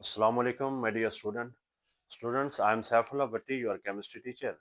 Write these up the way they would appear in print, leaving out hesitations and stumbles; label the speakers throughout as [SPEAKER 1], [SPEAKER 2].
[SPEAKER 1] Assalamu alaikum, my dear student. Students, I am Saifullah Bhatti, your chemistry teacher.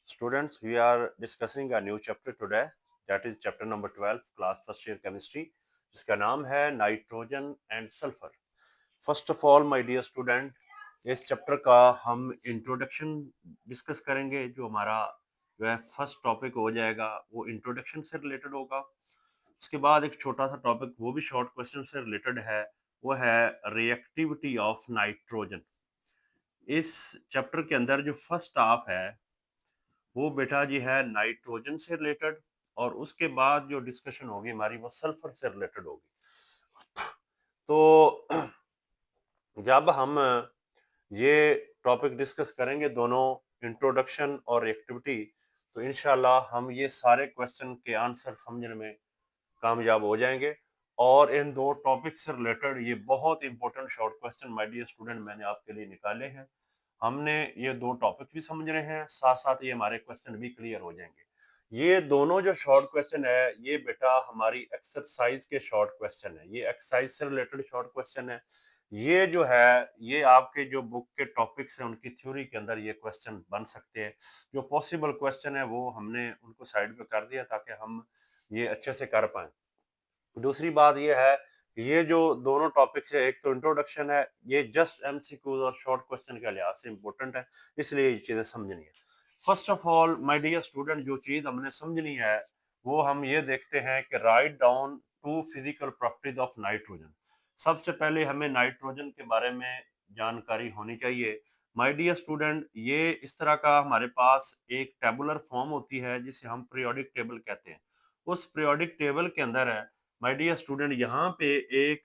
[SPEAKER 1] Students, we are discussing a new chapter today. That is chapter number 12, class first year chemistry. जिसका नाम है nitrogen and sulphur. First of all my dear student, इस chapter का हम introduction discuss करेंगे. जो हमारा जो है फर्स्ट टॉपिक हो जाएगा वो इंट्रोडक्शन से रिलेटेड होगा. उसके बाद एक छोटा सा टॉपिक वो भी शॉर्ट क्वेश्चन से रिलेटेड है, वो है रिएक्टिविटी ऑफ नाइट्रोजन. इस चैप्टर के अंदर जो फर्स्ट हाफ है वो बेटा जी है नाइट्रोजन से रिलेटेड, और उसके बाद जो डिस्कशन होगी हमारी वो सल्फर से रिलेटेड होगी. तो जब हम ये टॉपिक डिस्कस करेंगे दोनों, इंट्रोडक्शन और रिएक्टिविटी, तो इंशाल्लाह हम ये सारे क्वेश्चन के आंसर समझने में कामयाब हो जाएंगे. और इन दो टॉपिक से रिलेटेड ये बहुत important short question my dear student मैंने आपके लिए निकाले हैं. हमने ये दो टॉपिक भी समझने हैं, साथ साथ ये हमारे क्वेश्चन भी क्लियर हो जाएंगे. ये दोनों जो शॉर्ट क्वेश्चन है ये बेटा हमारी एक्सरसाइज के शॉर्ट क्वेश्चन है. ये एक्सरसाइज से रिलेटेड शॉर्ट क्वेश्चन है. ये जो है ये आपके जो बुक के टॉपिक्स हैं उनकी थ्योरी के अंदर ये क्वेश्चन बन सकते हैं. जो पॉसिबल क्वेश्चन है वो हमने उनको साइड पे कर दिया ताकि हम ये अच्छे से कर पाए. दूसरी बात ये है कि ये जो दोनों टॉपिक्स है, एक तो इंट्रोडक्शन है, ये जस्ट एमसीक्यूज और शॉर्ट क्वेश्चन के लिहाज से इंपॉर्टेंट है, इसलिए ये चीजें समझनी है. First of all my dear student, जो चीज हमने समझनी है वो हम ये देखते हैं कि write down two physical properties of nitrogen. सबसे पहले हमें नाइट्रोजन के बारे में जानकारी होनी चाहिए. माय डियर स्टूडेंट, ये इस तरह का हमारे पास एक टेबुलर फॉर्म होती है जिसे हम पीरियोडिक टेबल कहते हैं. उस पीरियोडिक टेबल के अंदर है माय डियर स्टूडेंट यहाँ पे एक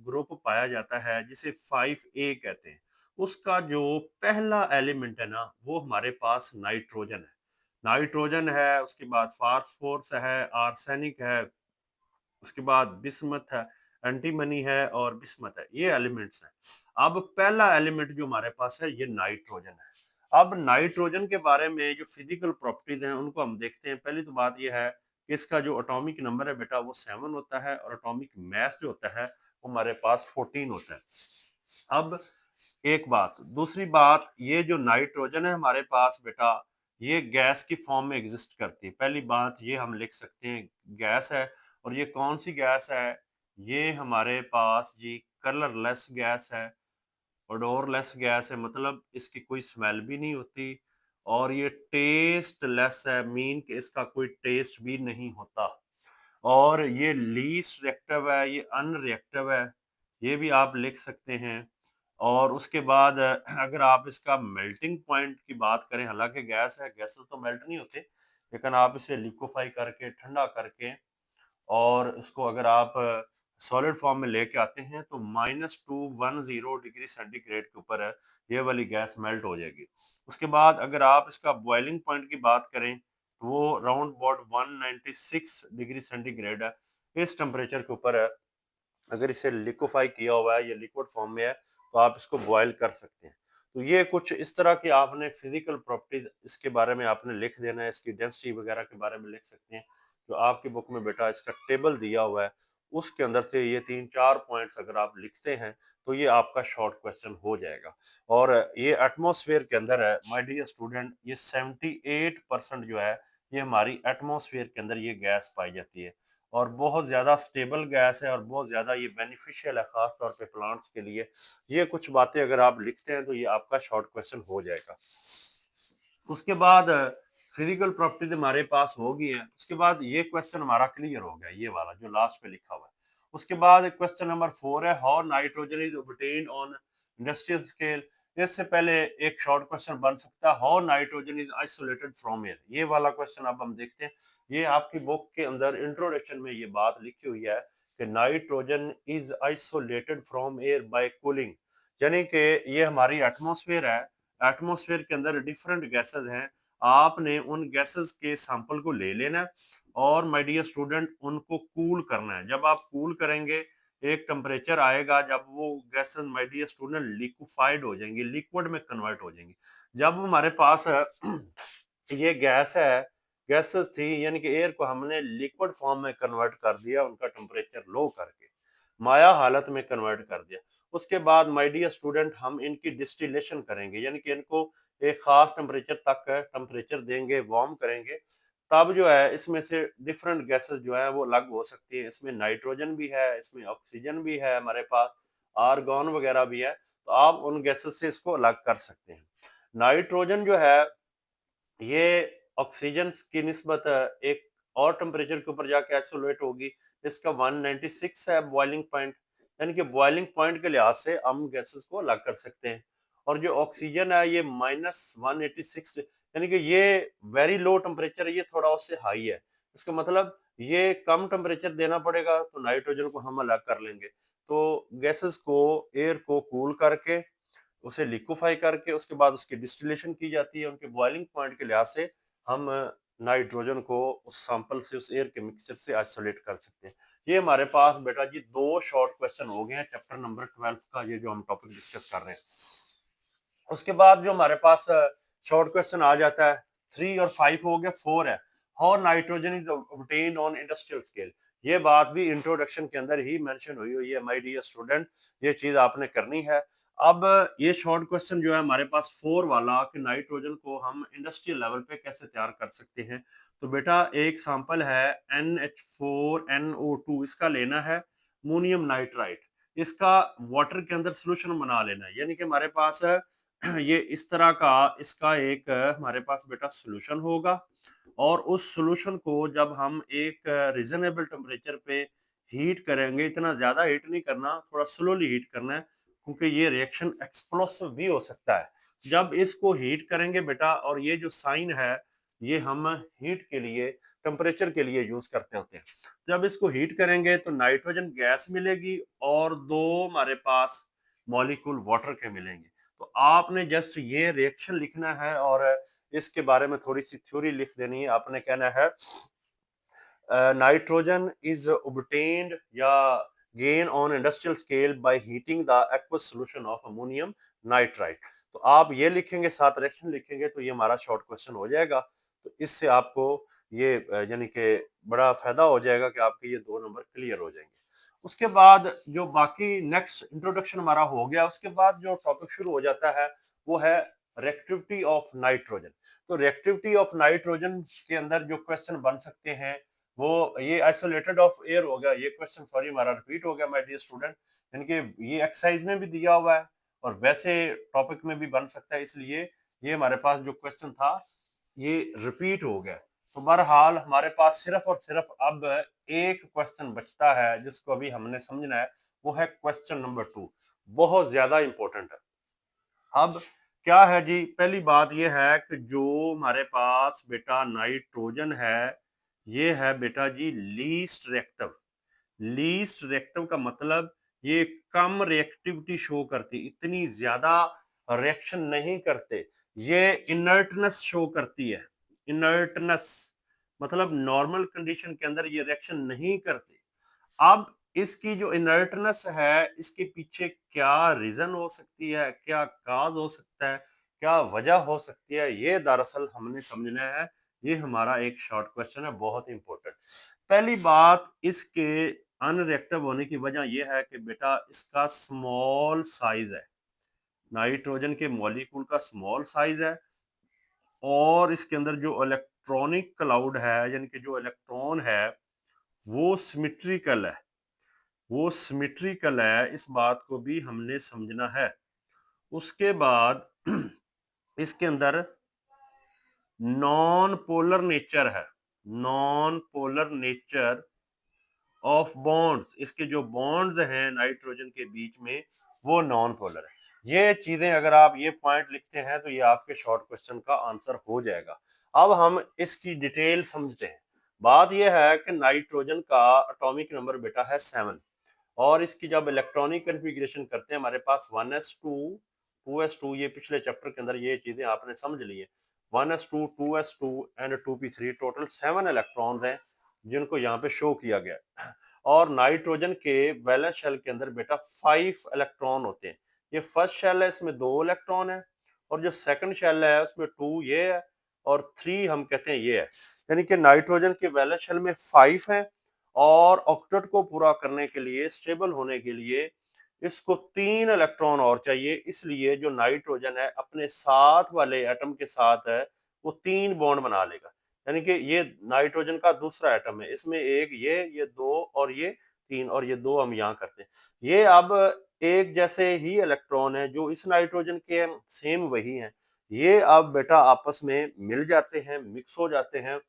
[SPEAKER 1] ग्रुप पाया जाता है जिसे 5A कहते हैं. उसका जो पहला एलिमेंट है ना वो हमारे पास नाइट्रोजन है. नाइट्रोजन है, उसके बाद फास्फोरस है, आर्सेनिक है, उसके बाद बिस्मथ है, एंटीमनी है और बिस्मथ है. ये एलिमेंट्स हैं. अब पहला एलिमेंट जो हमारे पास है ये नाइट्रोजन है. अब नाइट्रोजन के बारे में जो फिजिकल प्रॉपर्टीज हैं उनको हम देखते हैं. पहली तो बात ये है कि इसका जो एटॉमिक नंबर है बेटा वो 7 होता है, और एटॉमिक मास जो होता है वो हमारे पास 14 होता है. अब एक बात, दूसरी बात, ये जो नाइट्रोजन है हमारे पास बेटा ये गैस की फॉर्म में एग्जिस्ट करती है. पहली बात ये हम लिख सकते हैं गैस है. और ये कौन सी गैस है? ये हमारे पास जी कलरलेस गैस है, ओडोरलेस गैस है, मतलब इसकी कोई स्मेल भी नहीं होती. और ये टेस्टलेस है, मीन कि इसका कोई टेस्ट भी नहीं होता. और ये लीस्ट रिएक्टिव है, ये अनरिएक्टिव है, ये भी आप लिख सकते हैं. और उसके बाद अगर आप इसका मेल्टिंग पॉइंट की बात करें, हालांकि गैस है, गैसेस तो मेल्ट नहीं होते, लेकिन आप इसे लिक्विफाई करके ठंडा करके और इसको अगर आप सॉलिड फॉर्म में लेके आते हैं तो -210 डिग्री सेंटीग्रेड के ऊपर है ये वाली गैस मेल्ट हो जाएगी. उसके बाद अगर आप इसका बॉइलिंग पॉइंट की बात करें तो वो राउंड अबाउट 196 डिग्री सेंटीग्रेड है. इस टेम्परेचर के ऊपर है. अगर इसे लिक्विफाई किया हुआ है या लिक्विड फॉर्म में है तो आप इसको बॉयल कर सकते हैं. तो ये कुछ इस तरह की आपने फिजिकल प्रॉपर्टीज इसके बारे में आपने लिख देना है. इसकी डेंसिटी वगैरह के बारे में लिख सकते हैं. जो आपकी बुक में बेटा इसका टेबल दिया हुआ है उसके अंदर से ये 3-4 पॉइंट्स अगर आप लिखते हैं तो ये आपका शॉर्ट क्वेश्चन हो जाएगा. और ये एटमॉस्फेयर के अंदर है माय डियर स्टूडेंट, ये 78% जो है ये हमारी एटमॉस्फेयर के अंदर ये गैस पाई जाती है. और बहुत ज़्यादा स्टेबल गैस है और बहुत ज़्यादा ये बेनिफिशियल है ख़ास तौर पे प्लांट्स के लिए. ये कुछ बातें अगर आप लिखते हैं तो ये आपका शॉर्ट क्वेश्चन हो जाएगा. उसके बाद फिजिकल प्रॉपर्टीज हमारे पास हो गई है. उसके बाद ये क्वेश्चन हमारा क्लियर हो गया, ये वाला जो लास्ट पे लिखा हुआ है. उसके बाद क्वेश्चन नंबर 4 है how nitrogen is obtained on industrial scale. इससे पहले एक शॉर्ट क्वेश्चन बन सकता है how nitrogen is isolated from air. ये वाला क्वेश्चन अब हम देखते हैं. ये आपकी बुक के अंदर इंट्रोडक्शन में ये बात लिखी हुई है कि nitrogen is isolated from air by cooling. यानी कि ये हमारी एटमॉस्फेयर है. एटमॉस्फेयर के अंदर डिफरेंट गैसेस हैं. आपने उन गैसेस के सैंपल को ले लेना है और माय डियर स्टूडेंट उनको कूल करना है. जब आप कूल करेंगे एक टेम्परेचर आएगा जब वो gases my dear student liquefied हो जाएंगी, लिक्विड में कन्वर्ट हो जाएंगी. जब हमारे पास ये गैस है, गैसेस थी, यानी कि एयर को हमने लिक्विड फॉर्म में कन्वर्ट कर दिया उनका टेम्परेचर लो करके. माया हालत में कन्वर्ट कर दिया। उसके बाद माय डियर स्टूडेंट हम इनकी डिस्टिलेशन करेंगे, यानी कि इनको एक खास टेम्परेचर तक टेम्परेचर देंगे, वार्म करेंगे, तब जो है इसमें से डिफरेंट गैसेस जो है वो अलग हो सकती है। इसमें नाइट्रोजन भी है, इसमें ऑक्सीजन भी है, हमारे पास आर्गन वगैरह भी है, तो आप उन गैसेस से इसको अलग कर सकते हैं। नाइट्रोजन जो है ये ऑक्सीजन की निस्बत एक और टेम्परेचर के ऊपर जाके आइसोलेट होगी। इसका 196 है बॉइलिंग पॉइंट, यानी कि बॉइलिंग पॉइंट के लिहाज से हम गैसेस को अलग कर सकते हैं। और जो ऑक्सीजन है ये -186, यानी कि ये वेरी लो टेम्परेचर है, ये थोड़ा उससे हाई है। इसका मतलब ये कम टेम्परेचर देना पड़ेगा, तो नाइट्रोजन को हम अलग कर लेंगे। तो गैसेस को, एयर को कूल करके उसे लिक्विफाई करके उसके बाद उसकी डिस्टिलेशन की जाती है। उनके बॉइलिंग पॉइंट के लिहाज से हम नाइट्रोजन को उस सैंपल से, उस एयर के मिक्सचर से आइसोलेट कर सकते हैं। ये हमारे पास बेटा जी दो शॉर्ट क्वेश्चन हो गए हैं चैप्टर नंबर 12 का, ये जो हम टॉपिक डिस्कस कर रहे हैं। उसके बाद जो हमारे पास शॉर्ट क्वेश्चन आ जाता है 3 और 5 हो गया, 4 है how nitrogen is obtained on industrial scale. ये बात भी इंट्रोडक्शन के अंदर ही मेंशन हुई है माय डियर स्टूडेंट, ये चीज आपने करनी है। अब ये शॉर्ट क्वेश्चन जो है हमारे पास 4 वाला कि नाइट्रोजन को हम इंडस्ट्रियल लेवल पे कैसे तैयार कर सकते हैं। तो बेटा एक सैंपल है NH4NO2, इसका लेना है अमोनियम नाइट्राइट, इसका वाटर के अंदर सोल्यूशन बना लेना है, यानी कि हमारे पास ये इस तरह का इसका एक हमारे पास बेटा सॉल्यूशन होगा। और उस सॉल्यूशन को जब हम एक रीजनेबल टेम्परेचर पे हीट करेंगे, इतना ज्यादा हीट नहीं करना, थोड़ा स्लोली हीट करना है, क्योंकि ये रिएक्शन एक्सप्लोसिव भी हो सकता है। जब इसको हीट करेंगे बेटा, और ये जो साइन है ये हम हीट के लिए, टेम्परेचर के लिए यूज करते होते हैं। जब इसको हीट करेंगे तो नाइट्रोजन गैस मिलेगी और दो हमारे पास मॉलिक्यूल वाटर के मिलेंगे। तो आपने जस्ट ये रिएक्शन लिखना है और इसके बारे में थोड़ी सी थ्योरी लिख देनी है। आपने कहना है नाइट्रोजन इज obtained या gain on industrial scale by heating the aqueous solution of ammonium nitrite। तो आप ये लिखेंगे, साथ रिएक्शन लिखेंगे, तो ये हमारा शॉर्ट क्वेश्चन हो जाएगा। तो इससे आपको ये यानी कि बड़ा फायदा हो जाएगा कि आपके ये 2 नंबर क्लियर हो जाएंगे। उसके बाद जो बाकी नेक्स्ट इंट्रोडक्शन हमारा हो गया, उसके बाद जो टॉपिक शुरू हो जाता है वो है रिएक्टिविटी ऑफ नाइट्रोजन। तो रिएक्टिविटी ऑफ नाइट्रोजन के अंदर जो क्वेश्चन बन सकते हैं वो, ये आइसोलेटेड ऑफ एयर हो गया, ये क्वेश्चन सॉरी हमारा रिपीट हो गया माय डियर स्टूडेंट, यानी कि ये एक्सरसाइज में भी दिया हुआ है और वैसे टॉपिक में भी बन सकता है, इसलिए ये हमारे पास जो क्वेश्चन था ये रिपीट हो गया। तो बहरहाल हमारे पास सिर्फ और सिर्फ अब एक क्वेश्चन बचता है जिसको अभी हमने समझना है, वो है क्वेश्चन नंबर 2, बहुत ज्यादा इंपॉर्टेंट है। अब क्या है जी, पहली बात यह है कि जो हमारे पास बेटा नाइट्रोजन है, ये है बेटा जी लीस्ट रिएक्टिव। लीस्ट रिएक्टिव का मतलब ये कम रिएक्टिविटी शो करती, इतनी ज्यादा रिएक्शन नहीं करते, ये इनर्टनेस शो करती है। इनर्टनेस मतलब नॉर्मल कंडीशन के अंदर ये रिएक्शन नहीं करते। अब इसकी जो इनर्टनेस है, इसके पीछे क्या रीजन हो सकती है, क्या काज हो सकता है, क्या वजह हो सकती है, ये दरअसल हमने समझना है। ये हमारा एक शॉर्ट क्वेश्चन है, बहुत इंपॉर्टेंट। पहली बात, इसके अनरिएक्टिव होने की वजह यह है कि बेटा इसका स्मॉल साइज है, नाइट्रोजन के मॉलिक्यूल का स्मॉल साइज है। और इसके अंदर जो इलेक्ट्रॉनिक क्लाउड है, यानी कि जो इलेक्ट्रॉन है वो सिमेट्रिकल है, वो सिमेट्रिकल है, इस बात को भी हमने समझना है। उसके बाद इसके अंदर नॉन पोलर नेचर है, non polar nature of bonds, इसके जो बॉन्ड्स हैं नाइट्रोजन के बीच में वो नॉन पोलर है। ये चीजें अगर आप ये पॉइंट लिखते हैं तो ये आपके शॉर्ट क्वेश्चन का आंसर हो जाएगा। अब हम इसकी डिटेल समझते हैं। बात यह है कि नाइट्रोजन का एटॉमिक नंबर बेटा है 7, और इसकी जब इलेक्ट्रॉनिक कन्फिग्रेशन करते हैं हमारे पास 1s2 2s2, ये पिछले चैप्टर के अंदर ये चीजें आपने समझ ली है। 1s2 2s2 and 2p3, total 7 electrons हैं जिनको यहाँ पे शो किया गया है। और नाइट्रोजन के वैलेंस शेल के अंदर बेटा 5 इलेक्ट्रॉन होते हैं। ये फर्स्ट शेल है, इसमें 2 इलेक्ट्रॉन है, और जो सेकंड शेल है उसमें 2 ये है, और 3 हम कहते हैं ये है। यानी कि नाइट्रोजन के वैलेंस शेल में 5 है और ऑक्टेट को पूरा करने के लिए, स्टेबल होने के लिए इसको 3 इलेक्ट्रॉन और चाहिए। इसलिए जो नाइट्रोजन है अपने साथ वाले एटम के साथ है वो 3 बॉन्ड बना लेगा। यानी कि ये नाइट्रोजन का दूसरा एटम है, इसमें एक ये 2 और ये 3 और ये 2 हम यहाँ करते हैं। ये अब एक जैसे ही इलेक्ट्रॉन है जो इस नाइट्रोजन के सेम वही हैं। ये अब बेटा आपस में मिल जाते हैं, मिक्स हो जाते हैं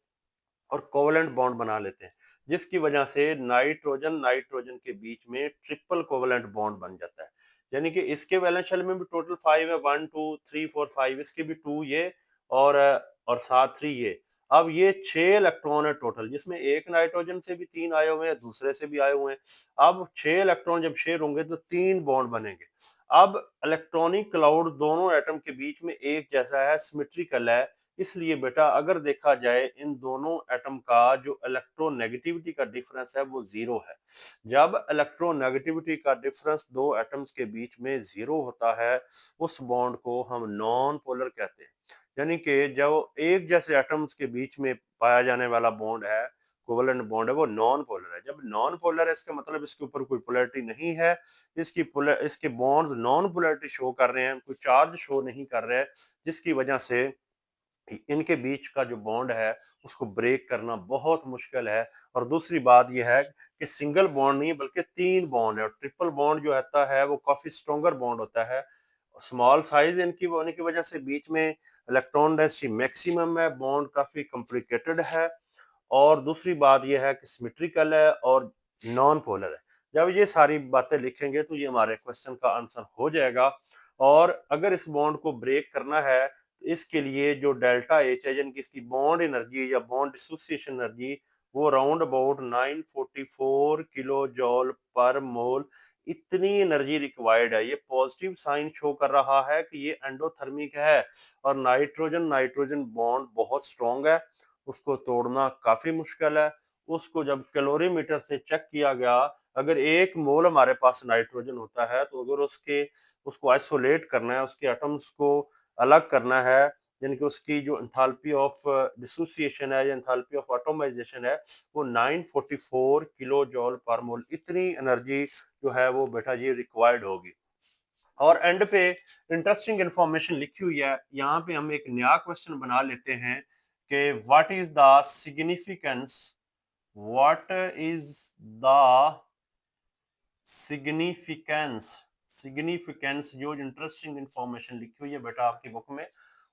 [SPEAKER 1] और कोवलेंट बॉन्ड बना लेते हैं, जिसकी वजह से नाइट्रोजन नाइट्रोजन के बीच में ट्रिपल कोवलेंट बॉन्ड बन जाता है। यानी कि इसके वैलेंस शेल में भी टोटल 5 है, 1 2 3 4 5, इसके भी 2 ये और और साथ 3 ये। अब ये 6 इलेक्ट्रॉन है टोटल, जिसमें एक नाइट्रोजन से भी 3 आए हुए हैं, दूसरे से भी आए हुए हैं। अब 6 इलेक्ट्रॉन जब शेयर होंगे तो 3 बॉन्ड बनेंगे। अब इलेक्ट्रॉनिक क्लाउड दोनों एटम के बीच में एक जैसा है, सिमेट्रिकल है। इसलिए बेटा अगर देखा जाए इन दोनों एटम का जो इलेक्ट्रोनेगेटिविटी का डिफरेंस है वो जीरो है। जब इलेक्ट्रोनेगेटिविटी का डिफरेंस दो एटम्स के बीच में जीरो होता है उस बॉन्ड को हम नॉन पोलर कहते हैं। यानी कि जब एक जैसे एटम्स के बीच में पाया जाने वाला बॉन्ड है, कोवलेंट बॉन्ड है, वो नॉन पोलर है। जब नॉन पोलर है इसका मतलब इसके ऊपर कोई पोलैरिटी नहीं है, इसके बॉन्ड्स नॉन पोलैरिटी शो कर रहे हैं, कोई चार्ज शो नहीं कर रहे हैं, जिसकी वजह से इनके बीच का जो बॉन्ड है उसको ब्रेक करना बहुत मुश्किल है। और दूसरी बात यह है कि सिंगल बॉन्ड नहीं बल्कि 3 बॉन्ड है, और ट्रिपल बॉन्ड जो होता है वो काफी स्ट्रॉन्गर बॉन्ड होता है। स्मॉल साइज इनकी होने की वजह से बीच में इलेक्ट्रॉन डेंसिटी मैक्सिमम है, बॉन्ड काफी कॉम्प्लिकेटेड है। और दूसरी बात यह है कि सिमेट्रिकल है और नॉन पोलर है। जब ये सारी बातें लिखेंगे तो ये हमारे क्वेश्चन का आंसर हो जाएगा। और अगर इस बॉन्ड को ब्रेक करना है तो इसके लिए जो डेल्टा एच है, यानी कि इसकी बॉन्ड एनर्जी या बॉन्ड डिसोसिएशन एनर्जी, वो राउंड अबाउट 944 किलो जॉल पर मोल इतनी एनर्जी रिक्वायर्ड है। ये पॉजिटिव साइन शो कर रहा है कि ये एंडोथर्मिक है और नाइट्रोजन नाइट्रोजन बॉन्ड बहुत स्ट्रॉन्ग है, उसको तोड़ना काफी मुश्किल है। उसको जब कैलोरीमीटर से चेक किया गया, अगर 1 मोल हमारे पास नाइट्रोजन होता है तो अगर उसको आइसोलेट करना है, उसके एटम्स को अलग करना है, यानी कि उसकी जो एंथैल्पी ऑफ डिसोसिएशन है या एंथैल्पी ऑफ एटमाइजेशन है वो 944 किलो जॉल पर मोल, इतनी एनर्जी जो है वो बेटा जी रिक्वायर्ड होगी। और एंड पे इंटरेस्टिंग इंफॉर्मेशन लिखी हुई है, यहाँ पे हम एक नया क्वेश्चन बना लेते हैं कि what is the significance significance जो इंटरेस्टिंग इंफॉर्मेशन लिखी हुई है बेटा आपकी बुक में,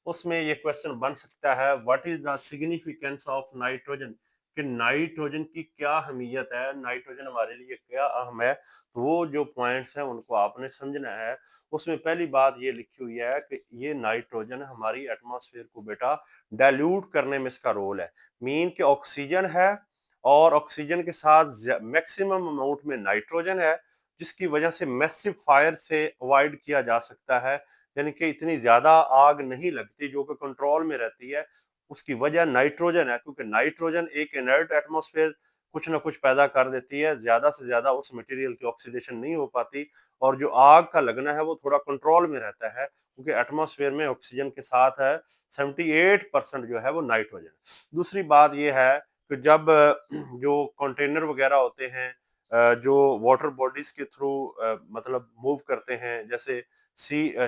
[SPEAKER 1] उसमें ये क्वेश्चन बन सकता है, what is the significance of nitrogen, कि नाइट्रोजन की क्या अहमियत है, नाइट्रोजन हमारे लिए क्या अहम है। तो वो जो पॉइंट्स हैं उनको आपने समझना है। उसमें पहली बात ये लिखी हुई है कि ये नाइट्रोजन हमारी एटमॉस्फेयर को बेटा डाइल्यूट करने में इसका रोल है। मीन कि ऑक्सीजन है और ऑक्सीजन के साथ मैक्सिमम अमाउंट में नाइट्रोजन है, जिसकी वजह से मैसिव फायर से अवॉइड किया जा सकता है। यानी कि इतनी ज्यादा आग नहीं लगती जो कि कंट्रोल में रहती है, उसकी वजह नाइट्रोजन है, क्योंकि नाइट्रोजन एक इनर्ट एटमॉस्फेयर कुछ ना कुछ पैदा कर देती है, ज्यादा से ज्यादा उस मटेरियल की ऑक्सीडेशन नहीं हो पाती, और जो आग का लगना है वो थोड़ा कंट्रोल में रहता है, क्योंकि एटमॉस्फेयर में ऑक्सीजन के साथ है 78% जो है वो नाइट्रोजन। दूसरी बात यह है कि जब जो कंटेनर वगैरह होते हैं जो वाटर बॉडीज के थ्रू मतलब मूव करते हैं, जैसे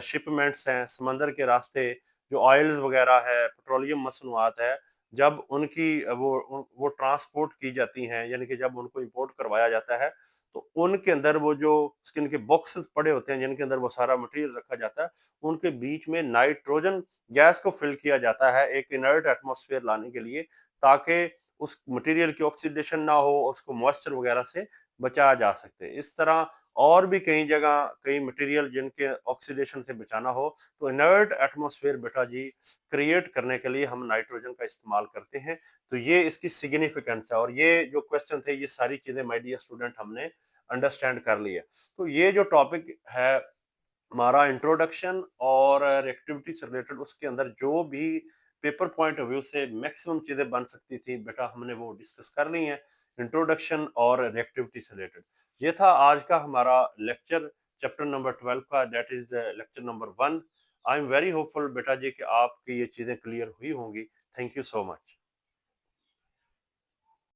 [SPEAKER 1] शिपमेंट्स हैं समंदर के रास्ते, जो ऑयल्स वगैरह है, पेट्रोलियम मसनूआत है, जब उनकी वो ट्रांसपोर्ट की जाती हैं, यानी कि जब उनको इंपोर्ट करवाया जाता है, तो उनके अंदर वो जो स्किन के बॉक्सेस पड़े होते हैं जिनके अंदर वो सारा मटेरियल रखा जाता है, उनके बीच में नाइट्रोजन गैस को फिल किया जाता है एक इनर्ट एटमॉस्फेयर लाने के लिए, ताकि उस मटेरियल की ऑक्सीडेशन ना हो और उसको मॉइस्चर वगैरह से बचाया जा सकते हैं। इस तरह और भी कई जगह कई मटेरियल जिनके ऑक्सीडेशन से बचाना हो, तो इनर्ट एटमॉस्फेयर बेटा जी क्रिएट करने के लिए हम नाइट्रोजन का इस्तेमाल करते हैं। तो ये इसकी सिग्निफिकेंस है, और ये जो क्वेश्चन थे ये सारी चीजें माय डियर स्टूडेंट हमने अंडरस्टैंड कर ली है। तो ये जो टॉपिक है हमारा इंट्रोडक्शन और रिएक्टिविटी से रिलेटेड, उसके अंदर जो भी पेपर पॉइंट ऑफ व्यू से मैक्सिमम चीजें बन सकती थी बेटा हमने वो डिस्कस कर ली हैं, इंट्रोडक्शन और रिएक्टिविटी से रिलेटेड। ये था आज का हमारा लेक्चर, चैप्टर नंबर 12 का, that is lecture number 1। I am very hopeful बेटा जी कि आपकी ये चीजें क्लियर हुई होंगी। Thank you so much.